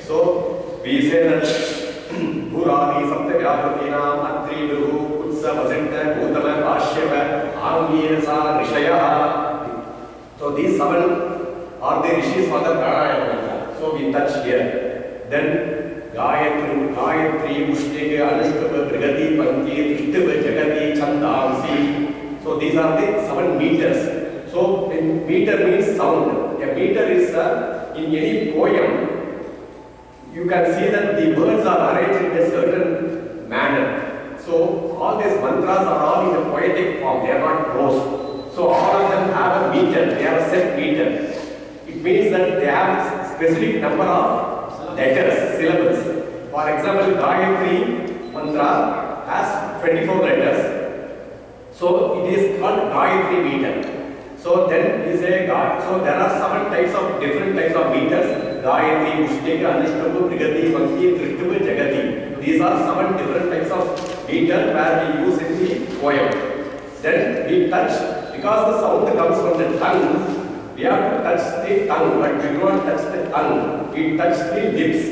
So we say that Buradi, Saptavyapathinam, Atri, Viru, Kutsa, Vasanta, Bhutama, Pashyapa, Angirasa, Rishaya. So these 7 are the rishis for the pranayama. So we touch here. Then Gayatri, Mushtike, Anushtupa, Brigati, Panti, Trishtupa, Jagati, Chandamsi. So these are the 7 meters. So meter means sound. A meter is in any poem. You can see that the words are arranged in a certain manner. So all these mantras are all in a poetic form. They are not prose. So all of them have a meter. They have a set meter. It means that they have a specific number of letters, syllables. For example, Gayatri Mantra has 24 letters. So it is called Gayatri meter. So then we say so there are different types of meters. Gayatri, Mushtike, Anushtupa, Brigati, Panti, Trishtupa, Jagati. These are 7 different types of meter where we use in the poem. Then we touch, because the sound comes from the tongue, we have to touch the tongue, but we do not touch the tongue. We touch the lips.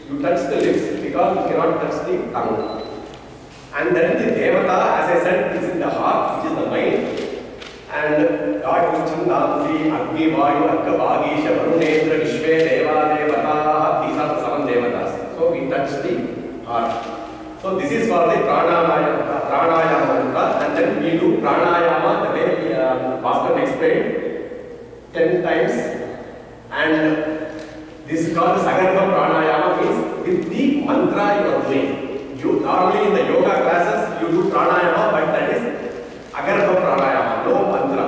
You touch the lips because you cannot touch the tongue. And then the Devata, as I said, is in the heart, which is the mind. And God is Chandamsi, Agni, Vayu, Arka, Bhagisha, Varunendra, Vishve, Deva, Devata. These are the 7 Devatas. So we touch the heart. So this is for the pranayama mantra, and then we do pranayama the way Bhaskar explained 10 times. And this is called the Sagarbha pranayama, means with the mantra you are doing. You normally in the yoga classes you do pranayama, but that is Agarbha pranayama, no mantra.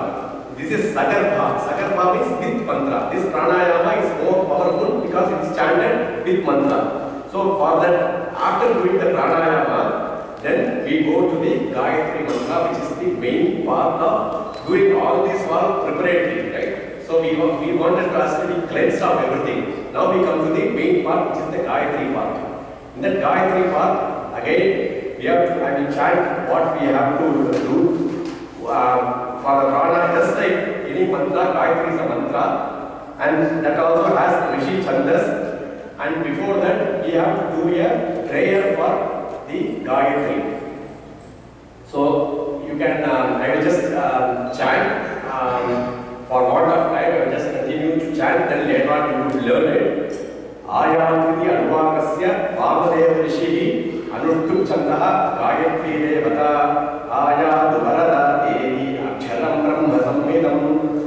This is Sagarbha. Sagarbha means with mantra. This pranayama is more powerful because it is chanted with mantra. So for that, after doing the pranayama, then we go to the Gayatri Mantra, which is the main part of doing all this for preparatory, right? So we wanted to actually cleanse of everything. Now we come to the main part, which is the Gayatri part. In that Gayatri part, again, we have to chant what we have to do. For the prana, just like any mantra, Gayatri is a mantra, and that also has Rishi Chandas. And before that, we have to do a prayer for the Gayatri. So you can, I will just chant for what of time. I will just continue to chant, then later on you will learn it. Ayatriti Advakasya Vamadeva Rishihi Anushtup Chandaha Gayatri Devata Ayadu Varada Devi Aksharam Brahma Samvedam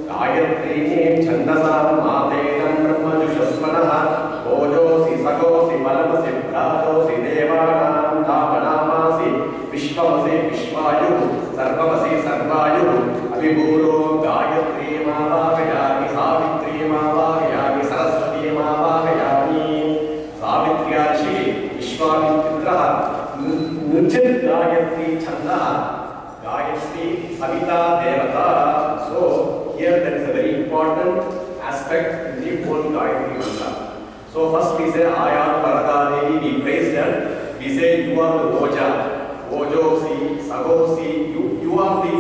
Gayatri Chandasam Madedam Brahma Jushasmanaha Ojosi Sagosi Palamasi Prajosi Devanam Dhavanamasi Vishwamasi Vishvayu Sarvamasi Sarvayu Abhibhuro Gayatri Mavagayami Savitri Mavagayami Saraswati Mavagayami Savitriyashi Vishwamitra Nurjit Gayatri Chandaha Gayatri Savita Devata. So here there is a very important aspect in the whole Gayatri Mantra. So first we say Ayat Parada Devi, we praise her. We say you are the Oja, Ojosi, Sagosi, you are the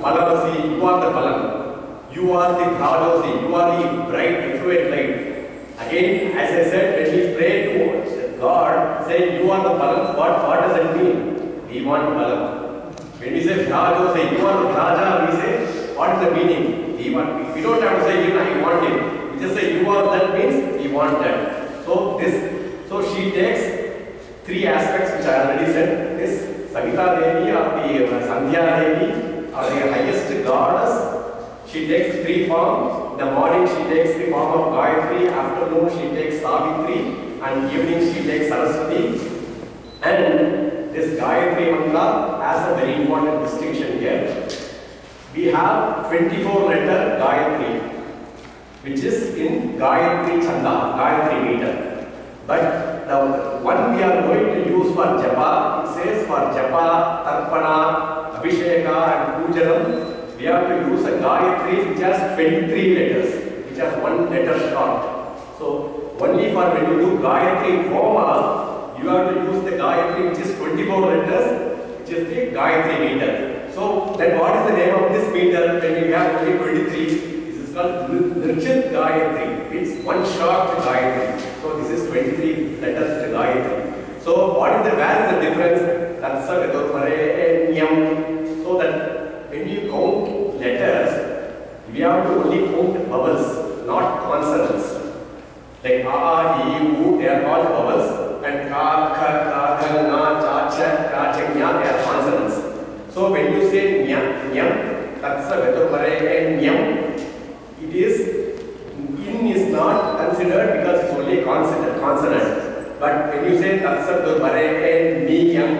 Palamasi, you are the Palam, you are the Rajosi, you are the bright, effluent light. Again, as I said, when we pray to God, say you are the Palam, what does it mean? We want Palam. When we say Rajosi, you are the Raja, we say what is the meaning? We don't have to say I want it. We just say you are that means we want that. So she takes 3 aspects which I already said. This Savita Devi or the Sandhya Devi or the highest goddess. She takes 3 forms. In the morning she takes the form of Gayatri, afternoon she takes Savitri, and evening she takes Saraswati. And this Gayatri Mantra has a very important distinction here. We have 24-letter Gayatri, which is in Gayatri Chanda, Gayatri meter. But the one we are going to use for Japa, it says for Japa, Tarpana, Abhisheka and Pujanam, we have to use a Gayatri which has 23 letters, which has 1 letter short. So only for when you do Gayatri Homa, you have to use the Gayatri which is 24 letters, which is the Gayatri meter. So then what is the name of this meter when we have only 23? This is called Nirjit Gayatri. It's 1 short Gayatri. So where is the difference? Tatsa Vidurvarenyam. So that when you count letters, we have to only count vowels, not consonants. Like a, e, u, they are all vowels, and ka, kha, ka, kha, na, cha, cha, ka, cha, nya, they are consonants. So when you say nya, nyam, tatsa Vidurvarenyam, it is in is not considered because it's only consonant. But when you say tatsa Vidurvarenyam,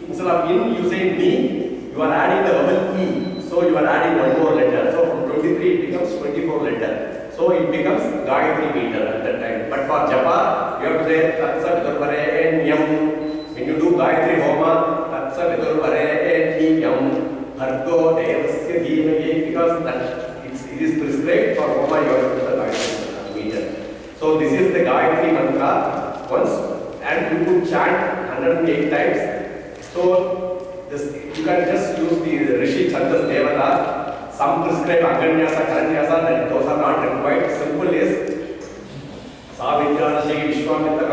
instead of in, you say ni, you are adding the vowel e. So you are adding one more letter. So from 23 it becomes 24 letter. So it becomes Gayatri meter at that time. But for japa, you have to say Tatsa Vidurvarenyam. When you do Gayatri Homa, Tatsa Vidurvarenyam, Bhargo Devasya Dhimahi, because that it is prescribed for Homa, you have to do the Gayatri meter. So this is the Gayatri Mantra once, and you could chant 108 times. So this, you can just use the Rishi Chandas Devata. Some prescribe Aganyasa, Karanyasa, that those are not required. Simple is Savitra, Rishi, Vishwamitra,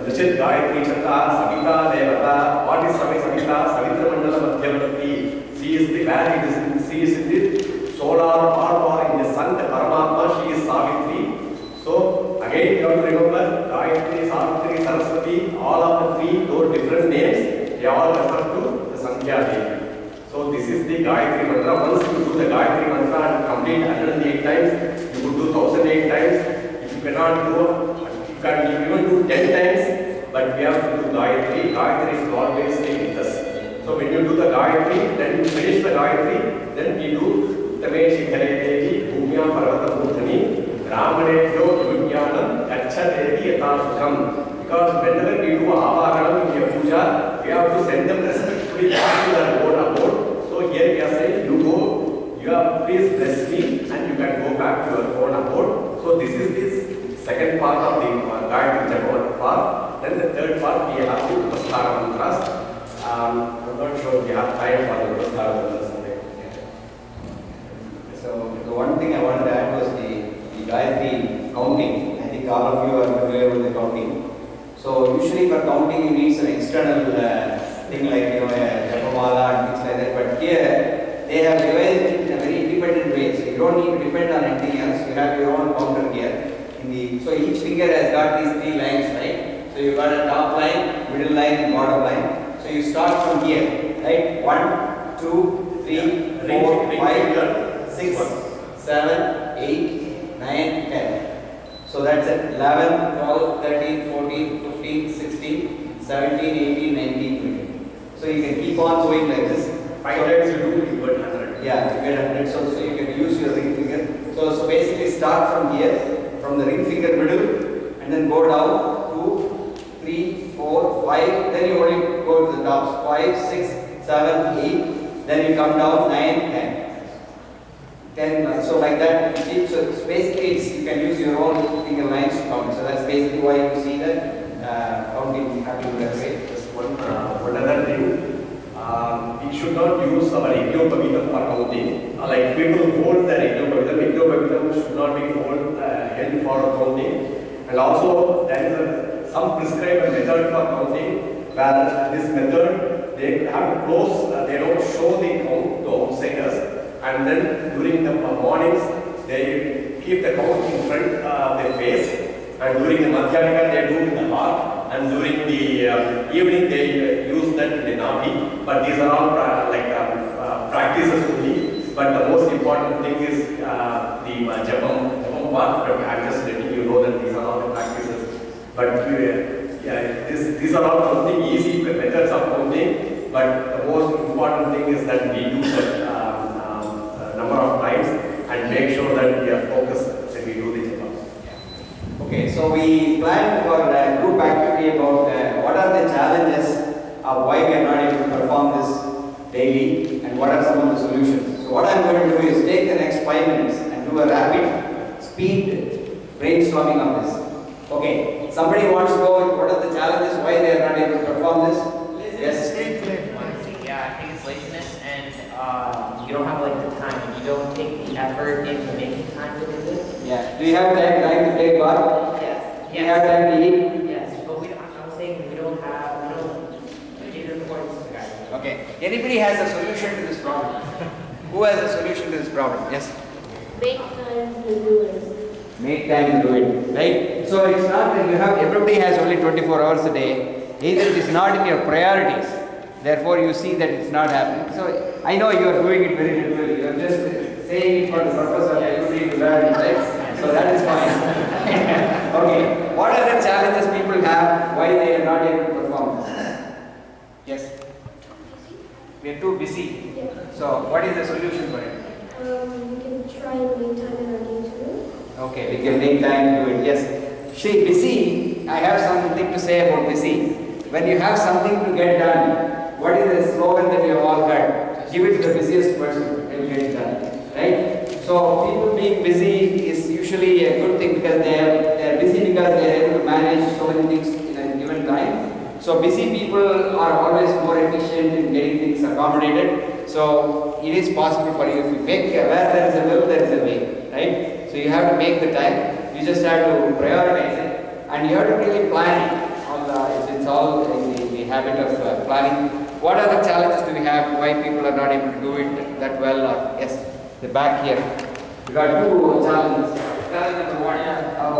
Rishit, Gayatri, Chanda, Savita, Devata. What is Savita? Sandhyavandanam Madhyavati. She is the valley, she is in the solar or in the sun, the Paramatma, she is Savitri. So again you have to remember Gayatri, Savitri, Saraswati, all of the three, those different names, they all refer to the Sandhya Devi. So this is the Gayatri Mantra. Once you do the Gayatri Mantra and complete 108 times, you could do 1008 times. If you cannot do, you can even do 10 times, but we have to do Gayatri. Gayatri is always stay with us. So when you do the Gayatri, then you finish the Gayatri, then we do Tame Shikhare Devi, Bhumya Parvata Bhutani, Ramanebhyo Vijnanam, Kacha Devi Yata Sukham. Because whenever we do Avaranam in your puja, we have to send them respectfully back to their own abode. So here we are saying, you go, you have please bless me, and you can go back to your own abode. So this is this second part of the Gayatri Japa part. Then the third part we have the Upasthara Mantras. I'm not sure we have time for the Upasthara Mantras. So the one thing I wanted to add was the Gayatri counting. I think all of you are familiar with the counting. So usually for counting you need some external thing like Japamala and things like that. But here they have revised it in a very independent way. So you don't need to depend on anything else. You have your own counter here. So each finger has got these three lines, right? So you got a top line, middle line, and bottom line. So you start from here, right? 1, 2, 3, 4, 5, 6, 7, 8, 9, 10. So that's it. 11, 12, 13, 14, 15, 16, 17, 18, 19, 20. So you can keep on going like this. 5 times you do, you get 100. Yeah, you get 100. So you can use your ring finger. So basically start from here, from the ring finger middle, and then go down 2, 3, 4, 5. Then you only go to the tops. 5, 6, 7, 8. Then you come down 9, 10. 10, so like that, so basically you can use your own finger lines to count. So that's basically why you see that counting happening that way. Just one other thing, we should not use our Yajnapavitam for counting. Like people hold their Yajnapavitam should not be held for counting. And also there is some prescribed method for counting, where this method they have to close, they don't show the count to outsiders. And then during the mornings, they keep the count in front of their face. And during the Madhyamika, they do in the heart. And during the evening, they use that in the Nabi. But these are all practices only. But the most important thing is the Japam part. But I'm just letting you know that these are all the practices. But these are all something easy methods of counting. But the most important thing is that we do that number of times and make sure that we are focused when we do the japa. Okay, so we planned for a group activity about what are the challenges of why we are not able to perform this daily and what are some of the solutions. So what I'm going to do is take the next 5 minutes and do a rapid speed brainstorming on this. Okay, somebody wants to go with what are the challenges why they are not able to perform this? Yes. Yeah, I think it's laziness and you don't have like the time. You don't take the effort into making time to do this. Yeah. Do you have time to take bath? Yes. Do you have time to eat? Yes, but I'm saying we don't have Anybody has a solution to this problem? Who has a solution to this problem? Yes? Make time to do it. Make time to do it, right? So it's not that you have, everybody has only 24 hours a day. Either it is not in your priorities, therefore you see that it's not happening. So I know you are doing it very literally. You are just saying it for the purpose of everybody to learn, right? So that is fine. Okay. What are the challenges people have? Why they are not able to perform? Yes. We are too busy. Yeah. So what is the solution for it? We can try and make time in our day to do it. Okay, we can make time to do it. Yes. See, busy, I have something to say about busy. When you have something to get done, what is the slogan that you have all heard? Give it to the busiest person and get it done. Right? So people being busy is usually a good thing because they are busy because they are able to manage so many things in a given time. So busy people are always more efficient in getting things accommodated. So it is possible for you if you make where there is a will, there is a way, right? So you have to make the time. You just have to prioritize it, and you have to really plan it. It's all in the habit of planning. What other challenges do we have? Why people are not able to do it that well? Yes, the back here. We got two challenges. Challenge number one.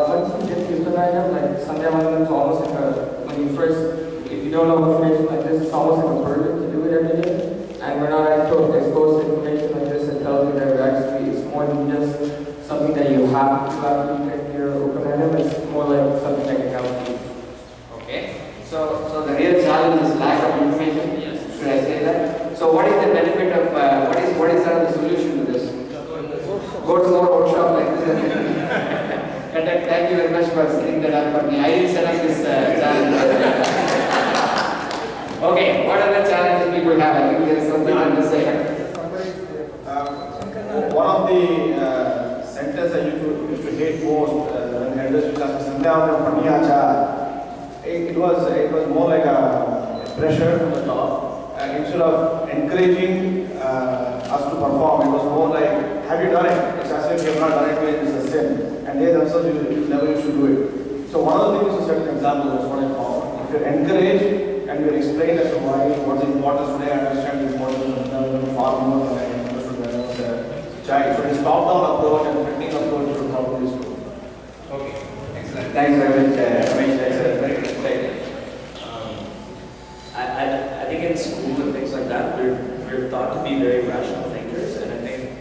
Once you get used to the item, like Sandhyavandanam is almost like when you first, if you don't know information like this, it's almost like a burden to do it every day. And we're not exposed to information like this that tells you that actually it's more than just something that you have to get your open item. It's more like something that can help you. Okay. So the real challenge is lack of information. Yes. Should I say that? So what is the benefit of what is the solution to this? Go to more workshop like this. Thank you very much for setting that up for me. I didn't set up this challenge. Okay, what are the challenges people have? I think there is something on this side. One of the centers I used to hate most when elders used to ask me, Sandhyavandanam Panniyacha, it was more like a pressure from the top. And instead of encouraging us to perform, it was more like, have you done it? It's as if you have not done it, it's a sin. And they themselves never used to do it. So one of the things to set an example is what I found. If you're encouraged and you're explained as to why, what's the importance today, I understand the importance of far more than I understood when I was a child. So this top-down approach and critical approach should probably do. Okay, excellent. Thanks very much, Ramesh. That's a very good slide. I think in school and things like that, we're taught to be very rational thinkers, and I think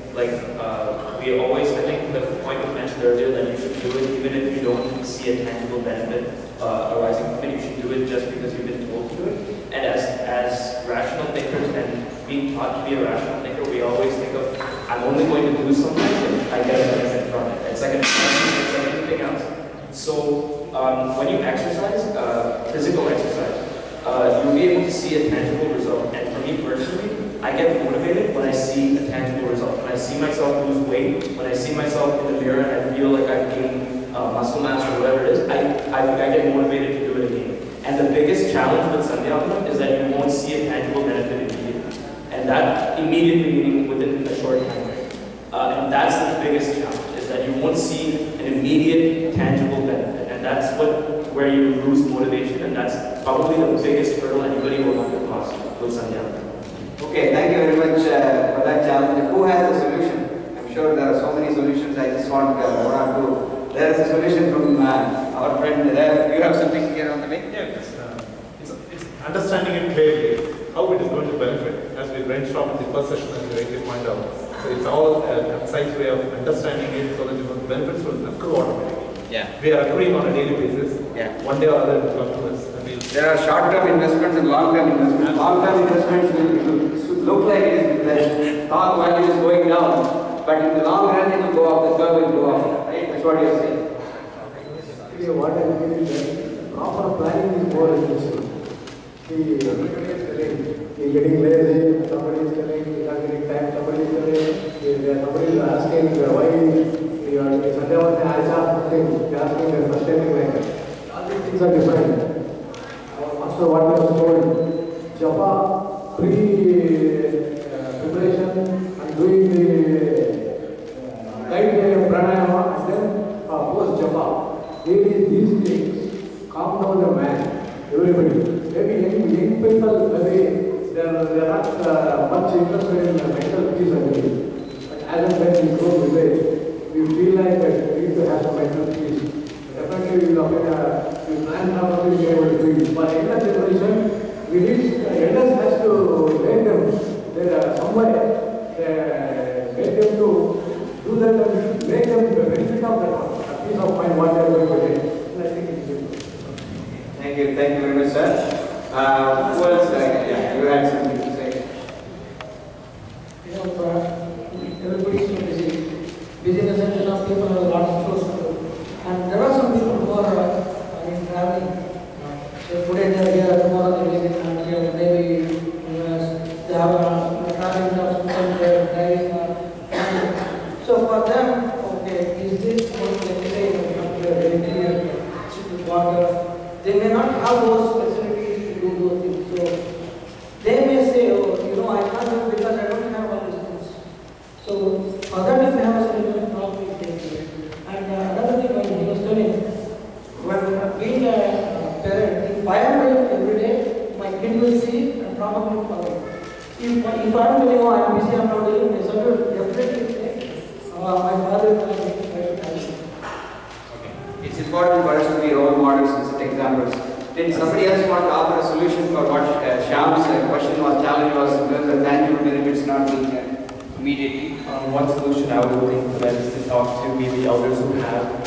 we always, I think the point was mentioned earlier that you should do it even if you don't see a tangible benefit arising from it. You should do it just because you've been told to do it. And as rational thinkers and being taught to be a rational thinker, we always think of, I'm only going to do something if I get a benefit from it. It's like an investment, it's like anything else. So when you exercise, physical exercise, you'll be able to see a tangible result. And for me personally, I get motivated when I see a tangible result. When I see myself lose weight, when I see myself in the mirror and I feel like I've gained muscle mass or whatever it is, I get motivated to do it again. And the biggest challenge with Sandhyavandanam is that you won't see a tangible benefit immediately. And that immediately meaning within a short time frame. And that's the biggest challenge, is that you won't see an immediate tangible benefit. And that's where you lose motivation, and that's probably the biggest hurdle anybody will have to cross with Sandhyavandanam. Okay, thank you very much for that challenge. Who has a solution? I'm sure there are so many solutions. I just want one or two. There is a solution from our friend there. You have something here on the way? Yeah, it's understanding it clearly, how it is going to benefit, as we brainstormed in the first session and we rightly point out. So it's all a concise way of understanding it so that the benefits will accrue automatically. Yeah. We are accruing on a daily basis. Yeah. One day or other it will come to us. There are short-term investments and long-term investments. Long-term investments will look like it is the stock value is going down, but in the long run it will go up, the curve will go up. Right? That's what you are saying. Actually, what I mean is that proper planning is more essential. See, everybody is telling, he is getting lazy, somebody is telling, he is not getting time, somebody is telling, somebody is asking why you are Sandhyavandanam has something, he is asking the frustrating like that. All these things are different. Master what was told, japa, preparation and doing the light pranayama and then post japa. Really these things calm down the man, everybody. Maybe young people, maybe they are not much interested in mental peace only. But as and when we grow with it, we feel like that we need to have some mental peace. Definitely we will plan properly be able to do it. For younger generation, we need elders has to make them there somewhere make them to do that and make them the benefit of that peace of mind what they are going to get. I think it's good. Thank you very much, sir. Who else? Yeah, you had something to say. You know, everybody is so busy. Busy in the sense that people have a lot of shows to do. And there are some people who are traveling. So today they are here, tomorrow they are here, maybe they have a traveling or something, they are driving. So for them, okay, is this what they say, very clear, water. They may not have those facilities to do those things. So they may say, oh, you know, I can't do it because I don't have all these things. So for that, if they have a solution, probably they do it. And another thing he was telling, when being a parent, if I am doing every day, my kid will see and probably follow. If I am telling, oh, I am busy, I am not doing this, I will definitely say, my father will make it better. It's important for us to be role models and set examples. Did somebody else want to offer a solution for what Shyam's question was, challenge was, in terms of tangible benefits not being there immediately? One solution I would think for that is to talk to maybe elders who have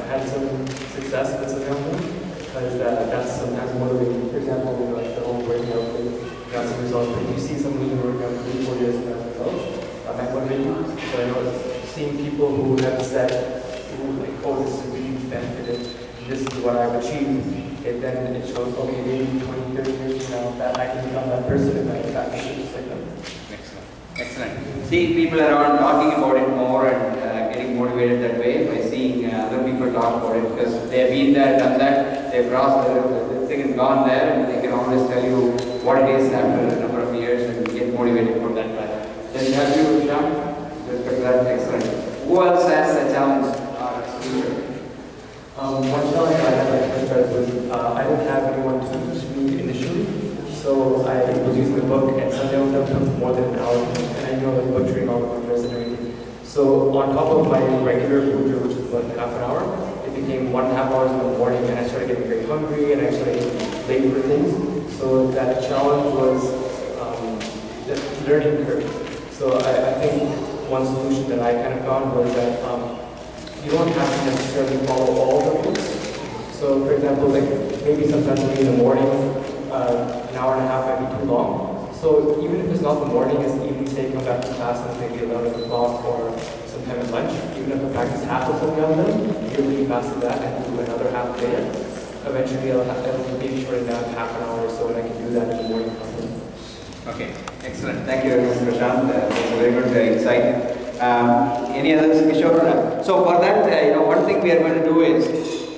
had some success with Sandhyavandanam, because that's sometimes motivating. For example, like the whole working out thing, got some results. If you see someone who's been working out for 3-4 years and has results, that might motivate you. So I know seeing people who have said, like, oh, this is really benefited, this is what I've achieved, then it shows, okay, maybe 20, 30 years from now, that I can become that person if I practice it just like them. Excellent. Seeing people around talking about it more and getting motivated that way by seeing other people talk about it, because they've been there, done that, they've crossed the thing is gone there, and they can always tell you what it is after a number of years and get motivated from that path. Does it help you, Shyam? With respect to that, excellent. Who else has a challenge or a solution? One challenge I had when I first started was I didn't have anyone to teach me initially, so I was using the book, and Sandhyavandanam took more than an hour, and I know like butchering all the numbers and everything. So on top of my regular puja, which is about half an hour, it became 1.5 hours in the morning, and I started getting very hungry, and I started getting late for things. So that challenge was the learning curve. So I think one solution that I kind of found was that you don't have to necessarily follow all the rules. So for example, like maybe sometimes in the morning, an hour and a half might be too long. So even if it's not the morning, it's evening, say come back to class and maybe 11 o'clock or sometime at lunch. Even if I practice half of something on them, you leave after that and do another half later. Eventually I'll maybe shorten down half an hour or so, and I can do that in the morning. Okay, excellent. Thank you very much, Prashant. That's a very good insight. Any others, Kishore? So for that, one thing we are going to do is,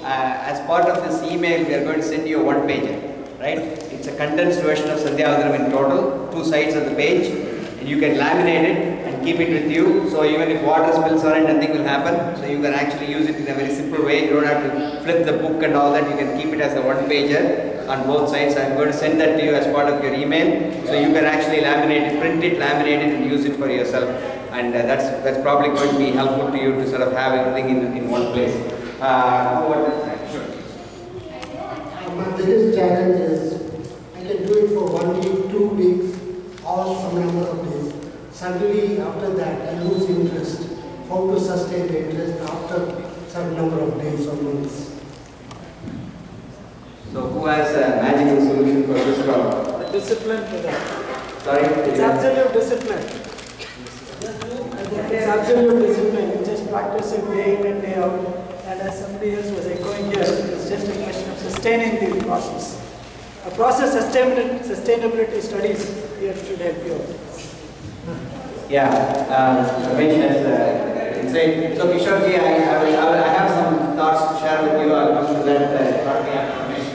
as part of this email, we are going to send you a one-pager, right? It's a condensed version of Sandhyavandanam in total, 2 sides of the page, and you can laminate it and keep it with you. So even if water spills on it, nothing will happen. So you can actually use it in a very simple way. You don't have to flip the book and all that. You can keep it as a one-pager on both sides. I'm going to send that to you as part of your email, so you can actually laminate it, print it, laminate it, and use it for yourself. And that's probably going to be helpful to you to sort of have everything in one place. Sure. My biggest challenge is I can do it for 1 week, 2 weeks, or some number of days. Suddenly after that I lose interest. How to sustain the interest after some number of days or months? So who has a magical solution for this problem? The discipline for that. Sorry? It's absolute discipline. It's absolute discipline. You just practice it day in and day out. And as somebody else was echoing here, it's just a question of sustaining the process. A process sustainability studies here should help you. Yeah, Ramesh has insight. So Kishore ji, I have some thoughts to share with you. I'll come to that shortly after Ramesh.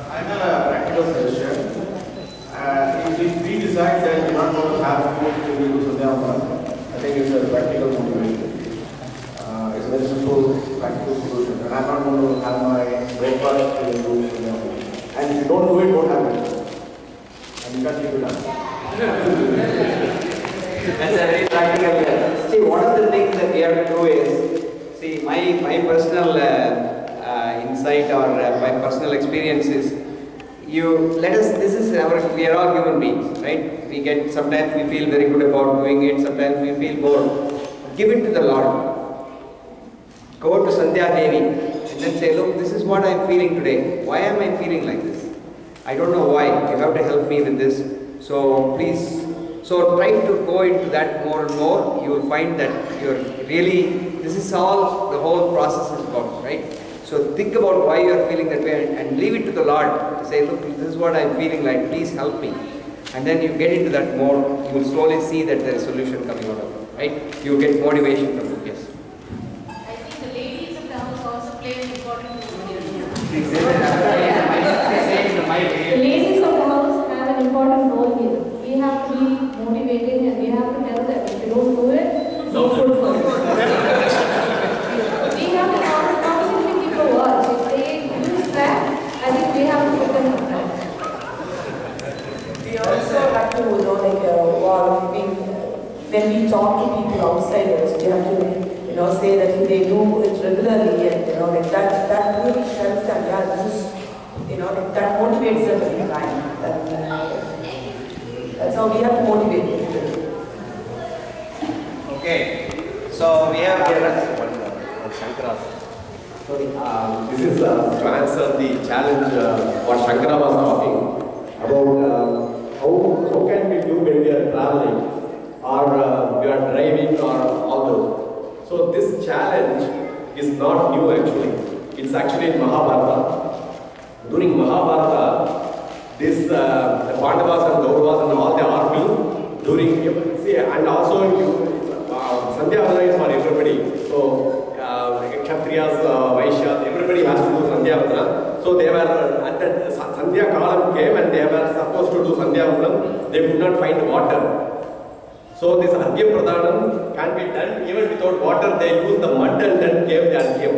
I have a practical suggestion. If we decide that we're not going to have food to do Sandhyavandanam, I think it's a practical motivation. It's a very simple, practical solution. And I'm not going to have my breakfast to do Sandhyavandanam. And if you don't do it, what happens? And you can't take That's a very practical. See, one of the things that we have to do is, see, my personal insight or my personal experience is, we are all human beings, right? Sometimes we feel very good about doing it, sometimes we feel bored. Give it to the Lord. Go to Sandhya Devi and then say, look, this is what I am feeling today. Why am I feeling like this? I don't know why. You have to help me with this. So please, try to go into that more and more. You will find that this is all the whole process is about, right? So think about why you are feeling that way and leave it to the Lord. Say, look, this is what I am feeling like. Please help me. And then you get into that mode. You will slowly see that there is a solution coming out of it, right? You get motivation from it. Yes. I think the ladies of the house also play an important role here. The ladies of the house have an important role here. We have to be motivating and we have to tell them if you don't do it, no food for you. We have to constantly keep a watch. If they use that, I think we have to put them on that. We also have to, when we talk to people outsiders, we have to, say that if they do it regularly and, that really tells them, yeah, this is, that motivates them every time. That's how we have to motivate people. Okay, so we have this is to answer the challenge what Shankara was talking about. How can we do when we are traveling or we are driving or all those. So this challenge is not new actually. It's actually in Mahabharata. During Mahabharata, the Pandavas and Kauravas and all they argue during, and also Sandhyavandanam is for everybody. So Kshatriyas, Vaishyas, everybody has to do Sandhyavandanam. So they were, at the Sandhya Kalam came and they were supposed to do Sandhyavandanam. They could not find water. So this Arghya Pradhanam can be done even without water. They use the mud and then gave the Arghyam.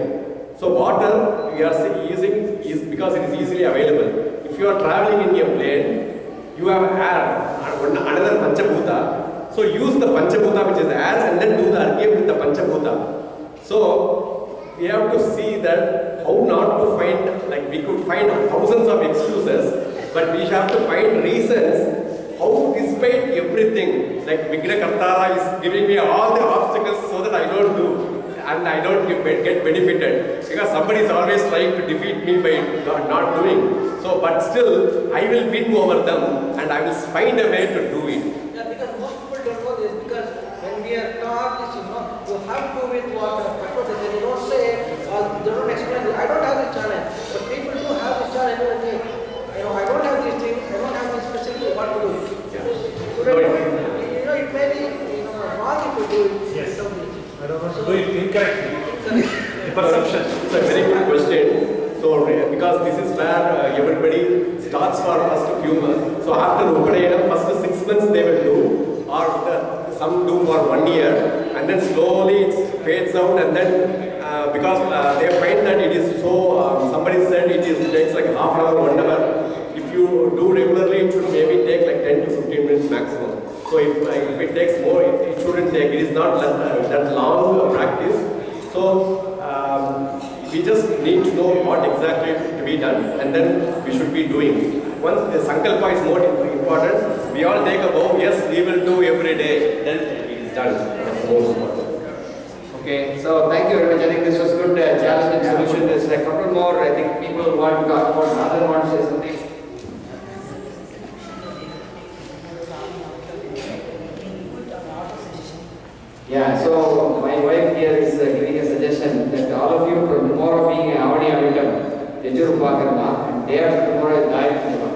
So water we are using is because it is easily available. If you are traveling in a plane, you have air, another Panchabhuta. So use the Panchabhuta which is air and then do the Arghyam with the Panchabhuta. So we have to see that how not to find, like we could find thousands of excuses, but we have to find reasons how despite everything, like Vighna Kartara is giving me all the obstacles so that I don't do and I don't get benefited. Because somebody is always trying to defeat me by not doing. So, but still, I will win over them and I will find a way to do it. Yeah, because most people don't know this, because when we are taught this, you have to with water. They don't say, they don't explain, I don't have this challenge. But people do have this challenge every day. I don't have this thing, I don't have this facility, what to do? Yeah. So it may be wrong if you do it. Yes. I don't want to do it incorrectly. Perception. It's a very good question. So because this is where everybody starts for first few months. So after Upadayana, first 6 months they will do, or some do for 1 year, and then slowly it fades out, and then because they find that it is so, somebody said takes like half an hour, 1 hour. If you do regularly, it should maybe take like 10 to 15 minutes maximum. So if it takes more, it shouldn't take. It is not that long practice. So we just need to know what exactly to be done, and then we should be doing. Once the sankalpa is more important, we all take a vow, yes, we will do every day, then it is done. That's most important. Okay, so thank you very much. I think this was good challenge and solution. There's a couple more. I think people want to talk about, another want to say something. Yeah, so my wife here is giving a suggestion that all of you from tomorrow being a Avani Avitam, Yajuru Pakarma, and day after tomorrow is Gayatri Mantra.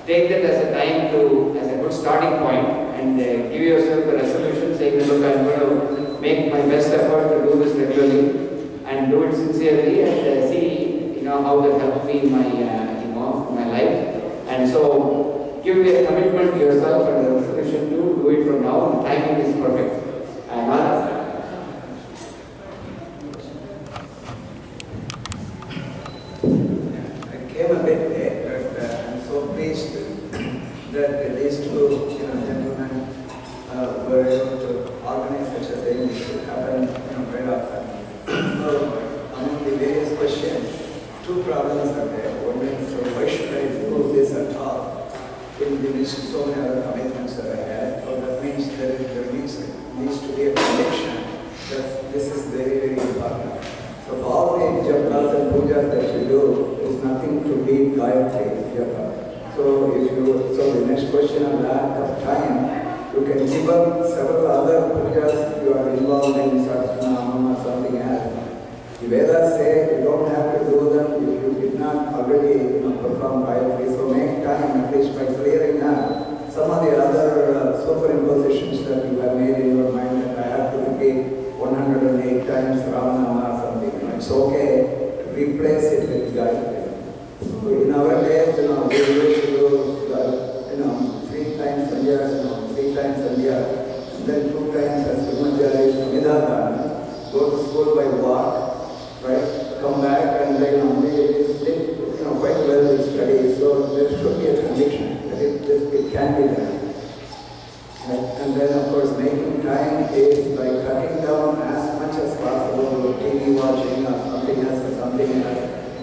Take that as a time to, as a good starting point, and give yourself a resolution saying, look, I'm going to make my best effort to do this regularly and do it sincerely, and see, how that helps me in my, my life. And so, give me a commitment to yourself and a resolution to do it from now. The timing is perfect. I came a bit late, but I'm so pleased that the these two gentlemen were able to organize such a thing. It should happen very often. So, among the various questions, two problems are there. One is, why should I do this at all? In the midst of so many other commitments that I had, so that means there needs to be a connection. That this is very, very important. So all the japas and pujas that you do is nothing to beat Gayatri japa. So the next question on lack of time, you can give up several other pujas you are involved in, Sahasranamam or something else. The Vedas say you don't have to do them if you did not already perform Gayatri. So make time, at least by clearing up some of the other superimpositions that you have made in your mind that I have to repeat 108 times Ramanama or something. It's okay to replace it with Gayatri. So in our days, we used to do 3 times Sandhya, 3 times Sandhya, and then 2 times as Brahmachari, Samhidana, go to school by walk, right? Come back and then we did quite well with studies. So there should be a conviction that it can be done. And then of course making time is by cutting down as much as possible TV watching or something else.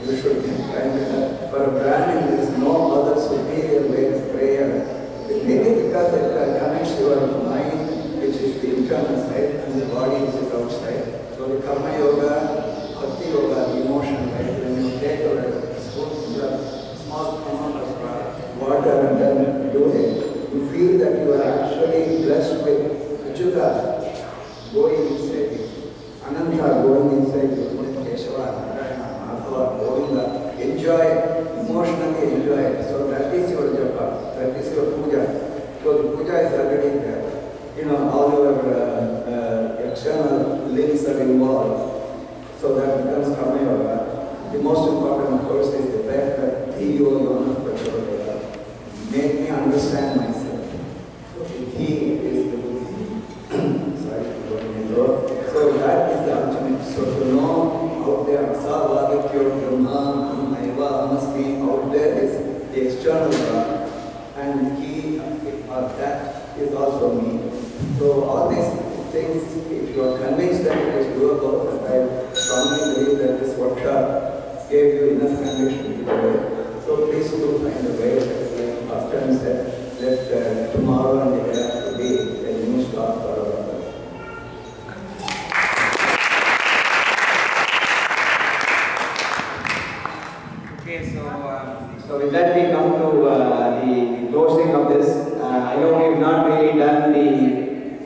You should be trying to for a branding there is no other superior way of prayer. Maybe because it connects your mind, which is the internal side, and the body which is outside. So the karma yoga, bhakti yoga, the emotion, right? When you take a small amount of water and then do it, you feel that you are actually blessed with Achyuta going inside you, Ananta going inside you, Keshava, Narayana, Madhava, Govinda. Enjoy, emotionally enjoy it. So that is your japa, that is your puja. So the puja is already there. All your external links are involved. So that becomes karma yoga. The most important, of course, is the fact that make me understand myself. He is the Buddha. So that is the ultimate. So to know out there, Savagakyo Brahma, Naiva, Amasmi, out there is the external God, and he or that is also me. So all these things, if you are convinced that it is doable, and I strongly believe that this workshop gave you enough conviction to do it. So please do find a way, like last time said, that tomorrow and the day after be a new start for our life. Okay, so with that we come to the closing of this. I know we have not really done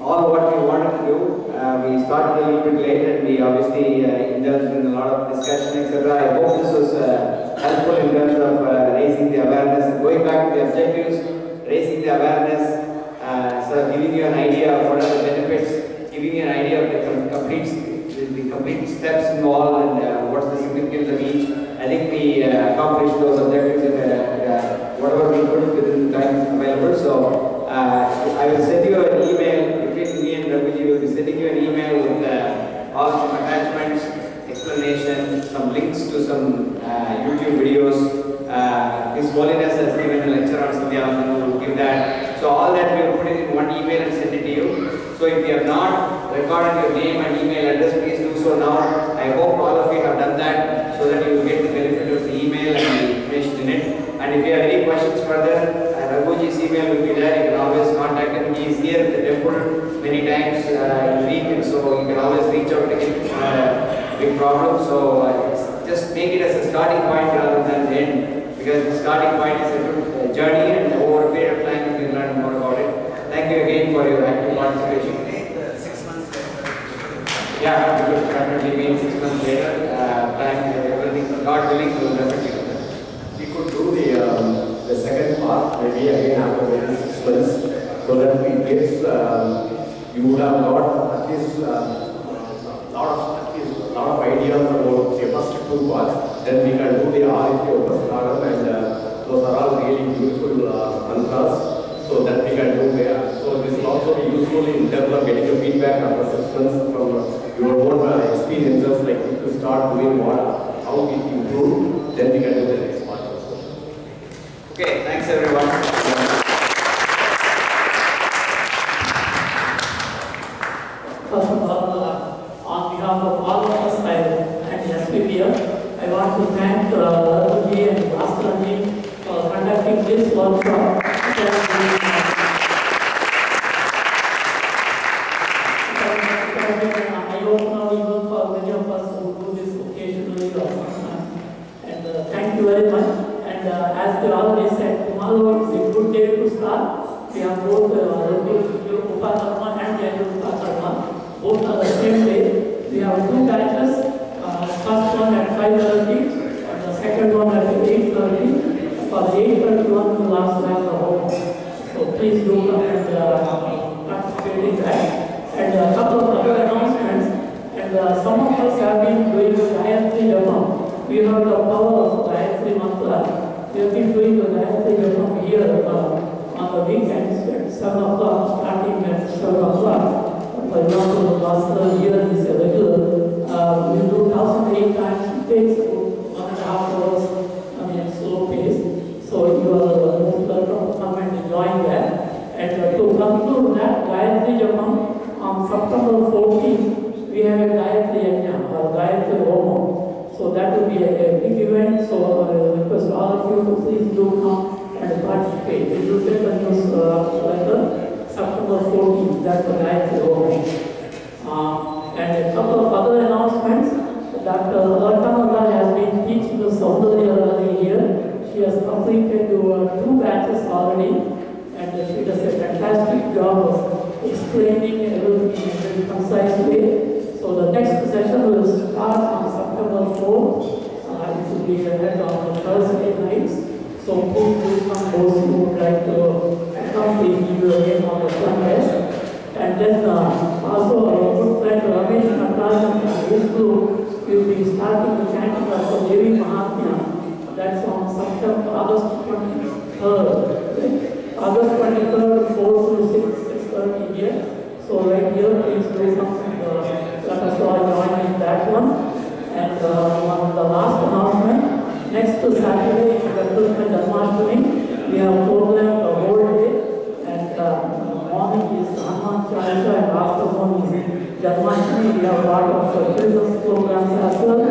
all what we wanted to do. We started a little bit late and we obviously indulged in a lot of discussion, etc. I hope this was helpful in terms of raising the awareness, going back to the objectives, raising the awareness, giving you an idea of what are the benefits, giving you an idea of the complete steps involved and what's the significance of each. I think we accomplished those objectives in whatever we could within the time available. So I will send you an email, between me and Raghuji, we will be sending you an email with all some attachments, explanation, some links to some YouTube videos. His Holiness has given a lecture on Sandhyavandanam, we will give that. So all that we will put it in one email and send it to you. So if you have not recorded your name and email address, please do so now. I hope all of you have done that so that you will get the benefit of the email and the information in it. And if you have any questions further, Raghuji's email will be there. You can always contact him. He is here at the temple many times in a week, and so you can always reach out to him. Big problem. So just make it as a starting point rather than the end, because the starting point is a good journey, and over a period of time you can learn more about it. Thank you again for your active participation. 6 months later. Yeah, we will definitely meet 6 months later. Plan everything, God willing, we will definitely do that. We could do the second part maybe again after maybe 6 months, so that in case you would have got at least lot of ideas about the first 2 parts. Then we can do the Arithya Upasthana, and those are all really beautiful mantras, so that we can do there. So this will also be useful in terms of getting a feedback after 6 months from your own experiences, like if you start doing how we improve, then we can do the next part also. Okay, thanks everyone. Raghuji and Bhaskaranji for conducting this workshop. eye-opener even for many of us who do this occasionally or sometimes. And thank you very much. And as they already said, tomorrow is a good day to start. We have both Upakarma and Upakarma. Both are the same day. We have two batches. First one at 5:30 and the second one at 8:30. For the 8:30 one, we will also have the home. So please do come and participate in that. And a couple of other announcements. And some of us have been doing Gayatri Mantra. We heard the power of Gayatri Mantra. We have been doing the Gayatri Mantra here on the weekends at 7 o'clock, starting at 7 o'clock. For example, the last year is a regular. We do 1,008 times. It takes 1.5 hours. I mean, slow pace. So you are most welcome to come and join that. And to conclude that, Gayatri Japam, on September 14th, we have a Gayatri Yajna or Gayatri Homa. So that will be a big event. So I request all of you to please do come and participate. We will take the news letter September 14th. That's the Gayatri Homa. And a couple of other announcements. Dr. Artananda has been teaching the Sandhyavandanam here. She has completed 2 batches already. And she does a fantastic job of explaining everything in a very concise way. So the next session will start on September 4th. It will be held on the Thursday nights. So please do come, those who would like to come, please give you a name on the front desk. And then also our good friend Ramesh Natarajan and his group will be starting the chanting of the Devi Mahatmya. That's on August 23rd. August 23rd, 4 to 6:30 here. So right here, please do something. Let us all join in that one. And on the last announcement, next Saturday, Krishna Janmashtami, we have programmed the whole day. And morning is Hanuman Chalisa and afternoon is Janmashtami. We have a lot of children's programs as well.